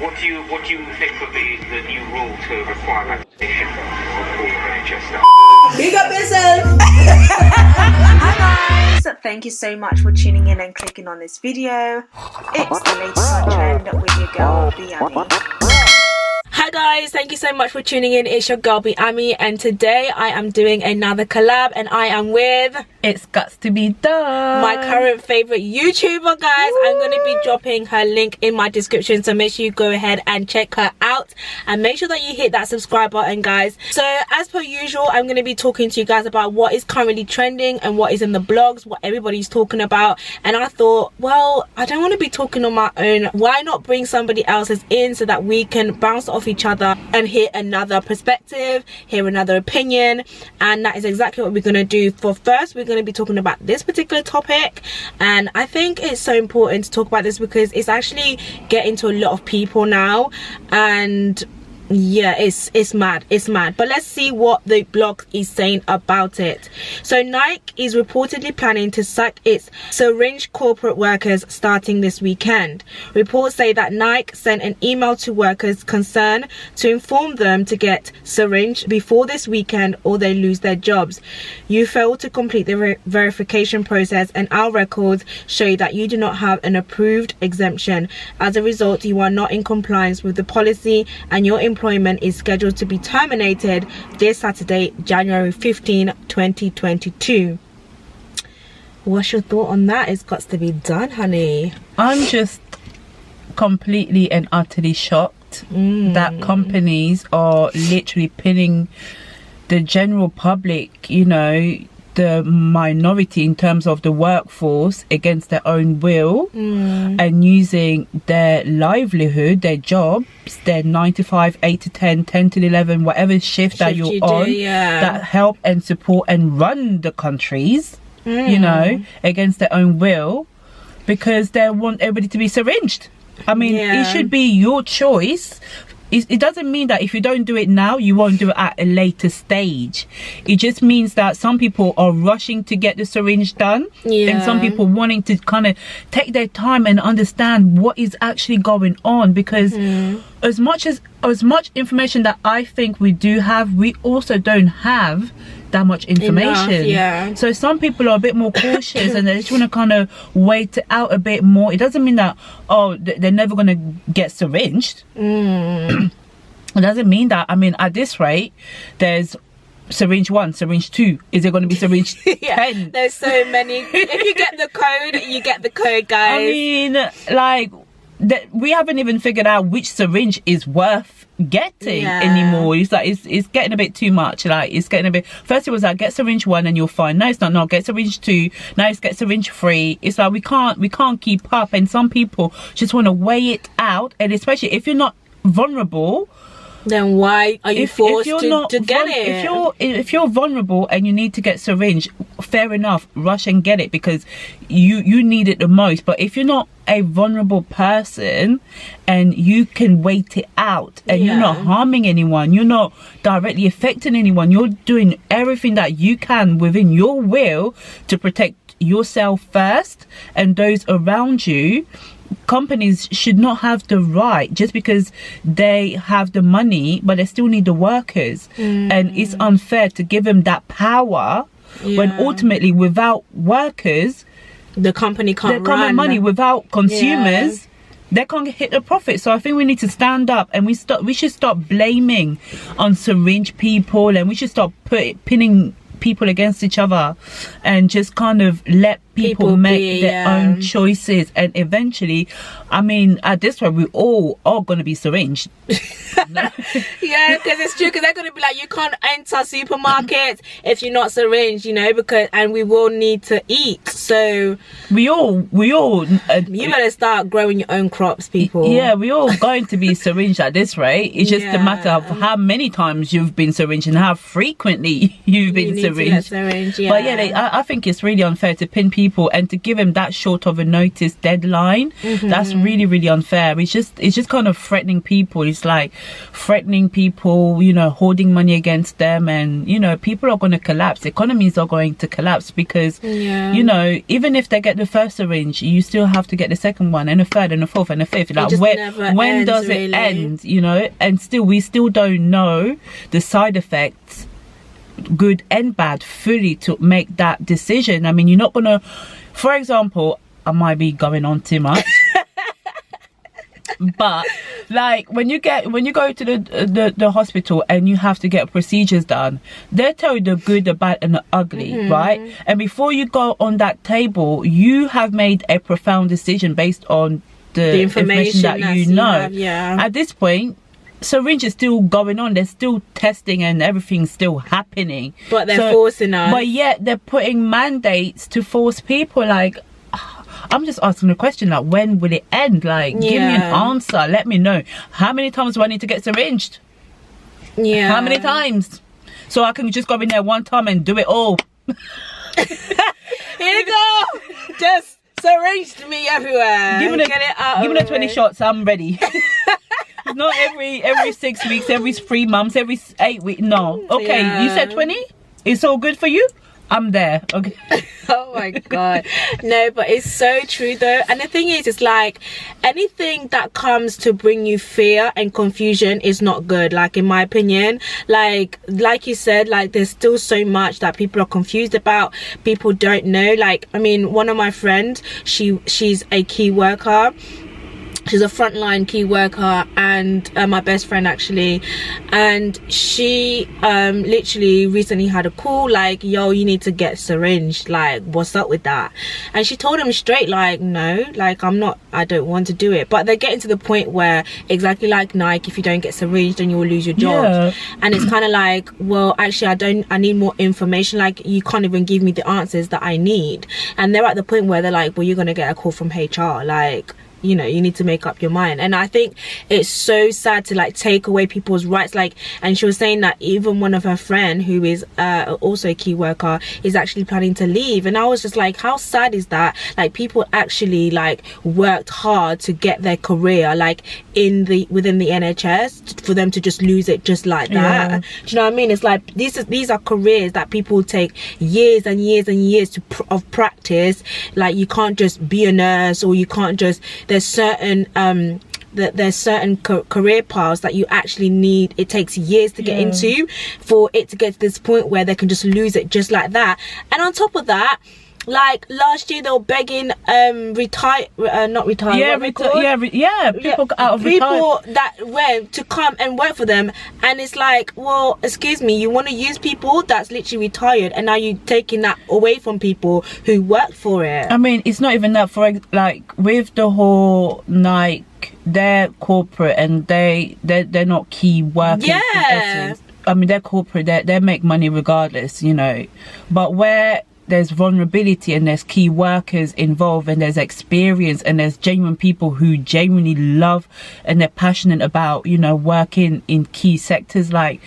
What do you think would be the new rule to require vaccination of all NHS staff? Big up yourself! Hi guys! Thank you so much for tuning in and clicking on this video. It's the latest on trend with your girl, Biami. Hi guys, thank you so much for tuning in. It's your girl Biami, and today I am doing another collab, and I am with It's Got to Be Done, my current favorite YouTuber, guys. I'm going to be dropping her link in my description, so make sure you go ahead and check her out, and make sure that you hit that subscribe button, guys. So as per usual, I'm going to be talking to you guys about what is currently trending and what is in the blogs, what everybody's talking about. And I thought, well, I don't want to be talking on my own. Why not bring somebody else's in so that we can bounce off each other and hear another perspective, hear another opinion. And that is exactly what we're going to do. For first, we're going to be talking about this particular topic, and I think it's so important to talk about this because it's actually getting to a lot of people now, and yeah, it's mad, but let's see what the blog is saying about it. So Nike is reportedly planning to sack its syringe corporate workers starting this weekend. Reports say that Nike sent an email to workers concerned to inform them to get syringe before this weekend or they lose their jobs. You failed to complete the verification process, and our records show that you do not have an approved exemption. As a result, you are not in compliance with the policy, and your employment is scheduled to be terminated this Saturday, January 15, 2022. What's your thought on that? It's got to be done, honey. I'm just completely and utterly shocked that companies are literally pinning the general public, you know, the minority in terms of the workforce against their own will, and using their livelihood, their jobs, their 9 to 5, 8 to 10, 10 to 11, whatever shift that you're on, that help and support and run the countries, you know, against their own will, because they want everybody to be syringed. I mean, it should be your choice. It doesn't mean that if you don't do it now, you won't do it at a later stage. It just means that some people are rushing to get the syringe done, and some people wanting to kind of take their time and understand what is actually going on, because as much information that I think we do have, we also don't have that much information enough, so some people are a bit more cautious and they just want to kind of wait it out a bit more. It doesn't mean that, oh, they're never going to get syringed. It doesn't mean that. I mean, at this rate, there's syringe 1, syringe 2. Is there going to be syringe 10? There's so many. If you get the code, you get the code, guys. I mean, like, we haven't even figured out which syringe is worth getting anymore. It's like it's getting a bit too much. Like, it's getting a bit, first it was like, get syringe 1 and you're fine. No, it's not. No, get syringe 2. Now it's get syringe 3. It's like we can't keep up, and some people just want to weigh it out. And especially if you're not vulnerable, then why are you forced to get it? If you're vulnerable and you need to get syringe, fair enough, rush and get it because you need it the most. But if you're not a vulnerable person and you can wait it out, and you're not harming anyone, you're not directly affecting anyone, you're doing everything that you can within your will to protect yourself first and those around you, companies should not have the right, just because they have the money but they still need the workers, and it's unfair to give them that power when ultimately without workers the company can't make money. Without consumers they can't hit the profit. So I think we need to stand up, and we should stop blaming on syringe people, and we should stop pinning people against each other and just kind of let people make their own choices. And eventually, I mean, at this rate, we all are going to be syringed. Yeah, because it's true, because they're going to be like, you can't enter supermarkets if you're not syringed, you know, and we will need to eat. So we all you better start growing your own crops, people. Yeah, we all going to be syringed at this rate. It's just a matter of how many times you've been syringed and how frequently you've been syringed. But I think it's really unfair to pin people people, and to give him that short of a notice deadline, that's really, really unfair. It's just kind of threatening people. It's like threatening people, you know, holding money against them, and you know, people are going to collapse. Economies are going to collapse because you know, even if they get the first syringe, you still have to get the second one and a third and a fourth and a fifth. Like when does it end? You know, and we still don't know the side effects, good and bad, fully to make that decision. I mean, you're not gonna, for example, I might be going on too much. But like when you go to the hospital and you have to get procedures done, they tell you the good, the bad and the ugly, right? And before you go on that table, you have made a profound decision based on the information that you know. At this point, syringe is still going on, they're still testing and everything's still happening, but they're forcing us. But yet they're putting mandates to force people. Like, I'm just asking the question, like, when will it end? Like, give me an answer. Let me know. How many times do I need to get syringed? How many times? So I can just go in there one time and do it all. Here you go. Just syringed me everywhere. Give it 20 shots. I'm ready. Not every 6 weeks, every 3 months, every 8 weeks. No. Okay, you said 20? It's all good for you? I'm there. Okay. Oh my god. No, but it's so true though. And the thing is, it's like anything that comes to bring you fear and confusion is not good, like in my opinion. Like you said, like there's still so much that people are confused about, people don't know. Like, I mean, one of my friends, she's a key worker. She's a frontline key worker, and my best friend actually, and she literally recently had a call like, yo, you need to get syringed, like what's up with that? And she told him straight, like, no, like I don't want to do it. But they're getting to the point where, exactly like Nike, if you don't get syringed then you will lose your job. And it's kind of like, well, actually I need more information, like you can't even give me the answers that I need. And they're at the point where they're like, well, you're gonna get a call from HR, like, you know, you need to make up your mind. And I think it's so sad to like take away people's rights. Like, and she was saying that even one of her friend who is also a key worker is actually planning to leave. And I was just like, how sad is that? Like, people actually like worked hard to get their career like within the NHS, for them to just lose it just like that. Do you know what I mean? It's like these are careers that people take years and years and years of practice. Like, you can't just be a nurse, or you can't just, there's certain career paths that you actually need. It takes years to get into for it to get to this point where they can just lose it just like that. And on top of that, like last year they were begging people that went to come and work for them. And it's like, well, excuse me, you want to use people that's literally retired, and now you're taking that away from people who worked for it. I mean, it's not even that. For like with the whole Nike, they're corporate and they're not key workers. I mean, they're corporate, they make money regardless, you know. But where there's vulnerability and there's key workers involved and there's experience and there's genuine people who genuinely love and they're passionate about, you know, working in key sectors like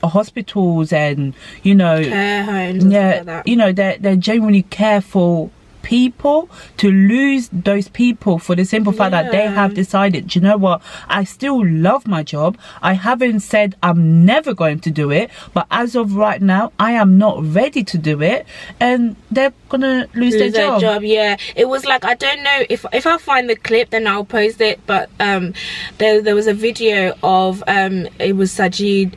hospitals and, you know, care homes and stuff like that. You know, they're genuinely careful people, to lose those people for the simple fact that they have decided, do you know what, I still love my job. I haven't said I'm never going to do it, but as of right now I am not ready to do it, and they're gonna lose their job. It was like, I don't know if I find the clip then I'll post it, but there was a video of it was Sajid.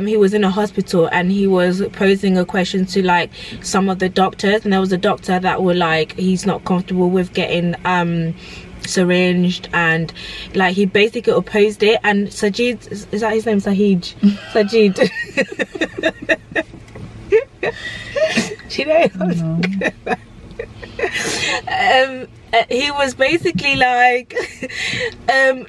He was in a hospital and he was posing a question to like some of the doctors, and there was a doctor that were like, he's not comfortable with getting syringed, and like he basically opposed it. And Sajid, is that his name? Sajid. Do you know? he was basically like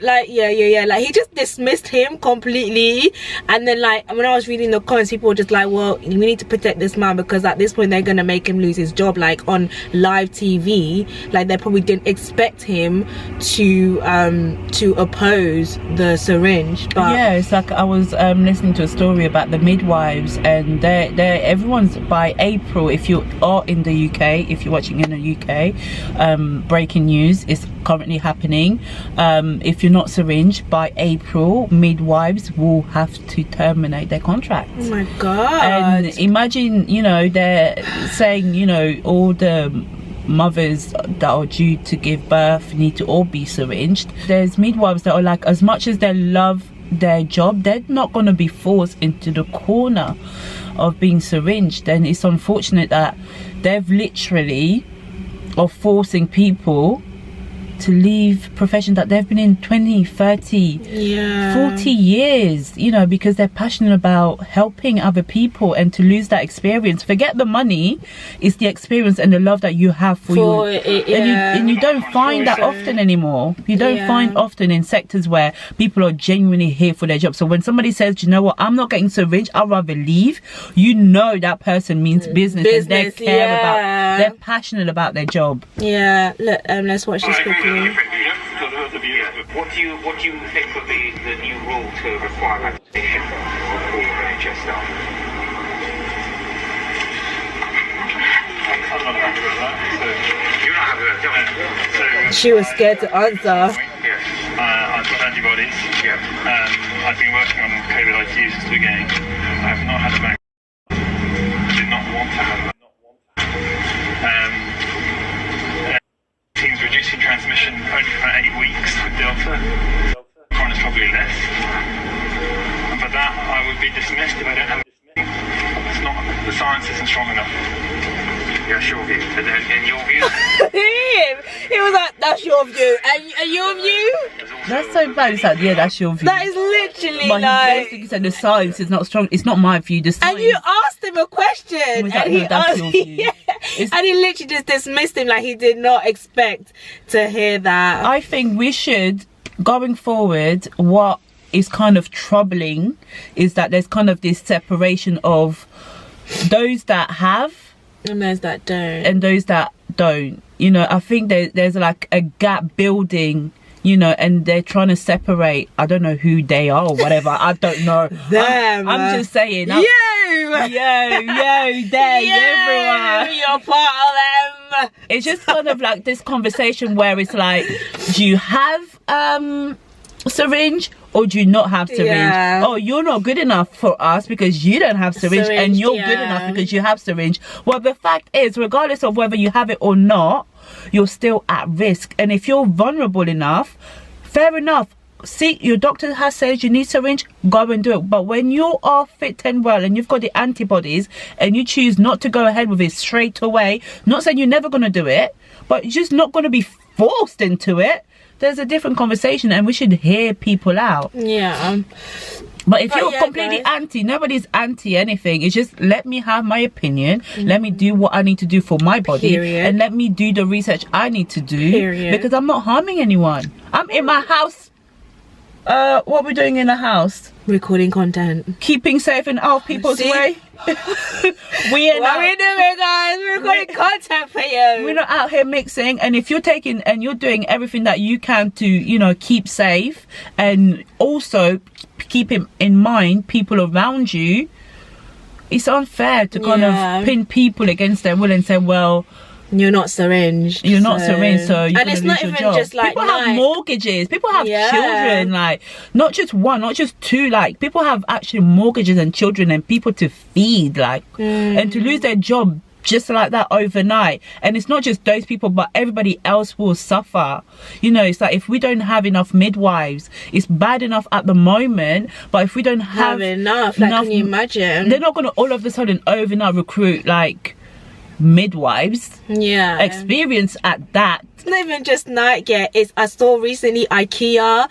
like like he just dismissed him completely. And then like when I was reading the comments, people were just like, well, we need to protect this man because at this point they're gonna make him lose his job, like on live TV. Like they probably didn't expect him to oppose the syringe. But yeah, it's like I was listening to a story about the midwives, and they're everyone's by April, if you are in the UK, if you're watching in the UK, breaking news is currently happening. If you're not syringed by April, midwives will have to terminate their contract. oh my god. And imagine, you know, they're saying, you know, all the mothers that are due to give birth need to all be syringed. There's midwives that are like, as much as they love their job, they're not going to be forced into the corner of being syringed. And it's unfortunate that they've literally are forcing people to leave profession that they've been in 20, 30, 40 years, you know, because they're passionate about helping other people, and to lose that experience. Forget the money, it's the experience and the love that you have for you. And you don't find that often anymore. You don't find often in sectors where people are genuinely here for their job. So when somebody says, you know what, I'm not getting syringed, I'd rather leave, you know that person means business and they care about, they're passionate about their job. Look, let's watch this quickly. What do you think would be the new rule to require vaccination of all NHS staff? I'm not happy with that. You're not happy with that, so She was scared to answer. yes. I've got antibodies. Yeah. I've been working on COVID ICU since the beginning. I have not had a vaccine. I did not want to have it. Teams reducing transmission only for 8 weeks with Delta. Omicron is probably less. And for that, I would be dismissed if I don't have it. It's not, the science isn't strong enough. That's your view. And your view? He was like, that's your view. And your view? That's so bad. It's like, yeah, that's your view. That is literally But like... he said the science is not strong. It's not my view. The science. And you asked him a question, He was like, and no, he that's asked, your view. and he literally just dismissed him like he did not expect to hear that. I think we should, going forward, what is kind of troubling is that there's kind of this separation of those that have And those that don't. and those that don't. You know, I think there's like a gap building, you know, and they're trying to separate. I don't know who they are or whatever. I don't know. Them. I'm just saying. You! There, everyone. You're part of them. It's just kind of like this conversation where it's like, do you have syringe or do you not have syringe? Yeah. Oh, you're not good enough for us because you don't have syringe, and you're good yeah. enough because you have syringe. Well, the fact is, regardless of whether you have it or not, you're still at risk. And if you're vulnerable enough, fair enough, see, your doctor has said you need syringe, go and do it. But when you are fit and well and you've got the antibodies and you choose not to go ahead with it straight away, not saying you're never going to do it, but you're just not going to be forced into it, there's a different conversation, and we should hear people out. Yeah. But if you're yeah, completely guys. anti, nobody's anti anything. It's just, let me have my opinion. Let me do what I need to do for my body. Period. And let me do the research I need to do. Period. Because I'm not harming anyone. I'm in my house. What are we doing in the house? Recording content. Keeping safe and out of people's See? way. We ain't What out- are we doing, guys? We're recording content for you. We're not out here mixing. And if you're taking and you're doing everything that you can to, you know, keep safe, and also keep in mind people around you, it's unfair to kind Yeah. of pin people against their will and say, well, You're not syringed. you're not syringed, so you're and gonna it's lose not your even job. just like people have mortgages, people have Yeah. children, like not just one, not just two, like people have actually mortgages and children and people to feed, like and to lose their job just like that overnight. And it's not just those people, but everybody else will suffer. You know, it's like if we don't have enough midwives, it's bad enough at the moment, but if we don't have enough, like, can you imagine? they're not going to all of a sudden overnight recruit like midwives. Yeah. Experience at that. It's not even just night yet. It's, I saw recently IKEA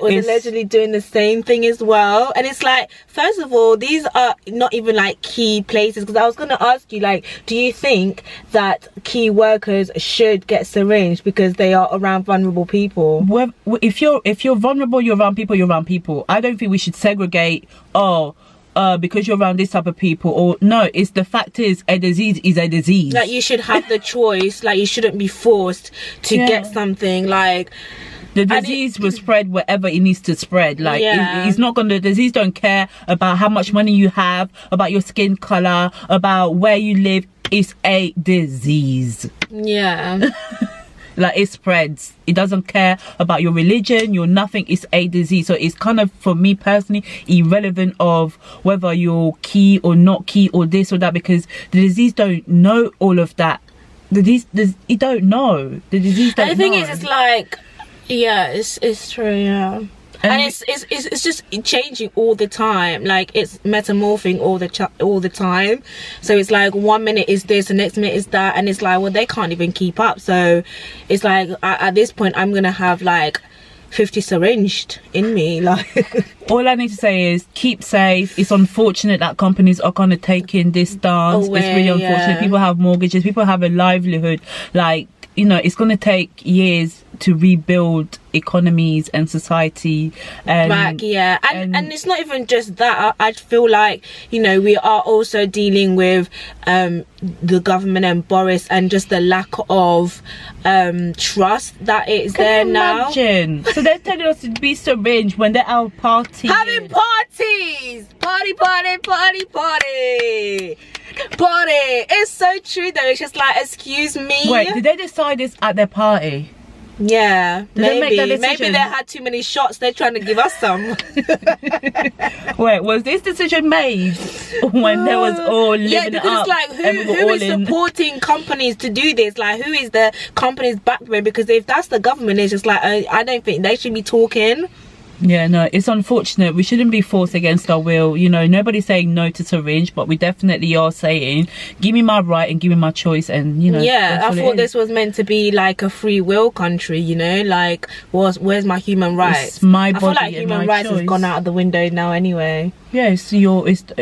was allegedly doing the same thing as well. And it's like, first of all, these are not even like key places, because I was going to ask you, like, do you think that key workers should get syringed because they are around vulnerable people? Well, if you're vulnerable, you're around people. I don't think we should segregate, because you're around this type of people, or no, it's the fact is a disease is a disease. Like, you should have the choice. Like, you shouldn't be forced to get something. Like, the disease will spread wherever it needs to spread. Like, it's not gonna, the disease don't care about how much money you have, about your skin color, about where you live. It's a disease. Yeah. Like, it spreads. It doesn't care about your religion, your nothing. It's a disease. So it's kind of, for me personally, irrelevant of whether you're key or not key or this or that, because the disease don't know all of that. The disease, it don't know. The disease don't know. And the thing is, it's like, yeah, it's true, yeah. And it's just changing all the time. Like, it's metamorphing all the time. So it's like, 1 minute is this, the next minute is that, and it's like, well, they can't even keep up. So it's like, at this point, I'm gonna have like 50 syringed in me. Like, all I need to say is keep safe. It's unfortunate that companies are kind of taking this stance. It's really unfortunate. People have mortgages, people have a livelihood. Like, you know, it's gonna take years to rebuild economies and society. And and it's not even just that. I feel like, you know, we are also dealing with the government and Boris, and just the lack of trust that is there now. Imagine. So they're telling us to be syringed when they're out partying, having parties, party. It's so true though. It's just like, excuse me. Wait, did they decide this at their party? Yeah, maybe they had too many shots. They're trying to give us some. Wait, was this decision made when there was all living because it up? It's like, who is supporting companies to do this? Like, who is the company's backbone? Because if that's the government, it's just like, I don't think they should be talking. Yeah, no, it's unfortunate. We shouldn't be forced against our will. You know, nobody's saying no to syringe, but we definitely are saying, give me my right and give me my choice. And, you know, yeah, I thought this was meant to be like a free will country, you know, like, where's my human rights? It's my body. I feel like human rights has gone out of the window now anyway. Yeah, it's the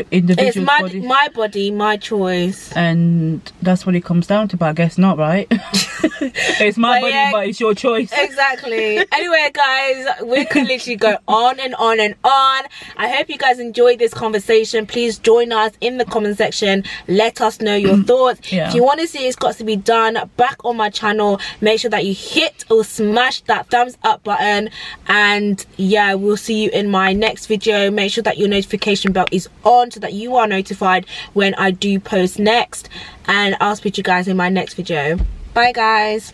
individual's body. It's my body, my choice. And that's what it comes down to, but I guess not, right? It's my body, but it's your choice. Exactly. Anyway, guys, we could literally go on and on and on. I hope you guys enjoyed this conversation. Please join us in the comment section. Let us know your thoughts. If you want to see It's Got to Be Done back on my channel, make sure that you hit or smash that thumbs up button. And yeah, we'll see you in my next video. Make sure that your notification bell is on so that you are notified when I do post next. And I'll speak to you guys in my next video. Bye, guys.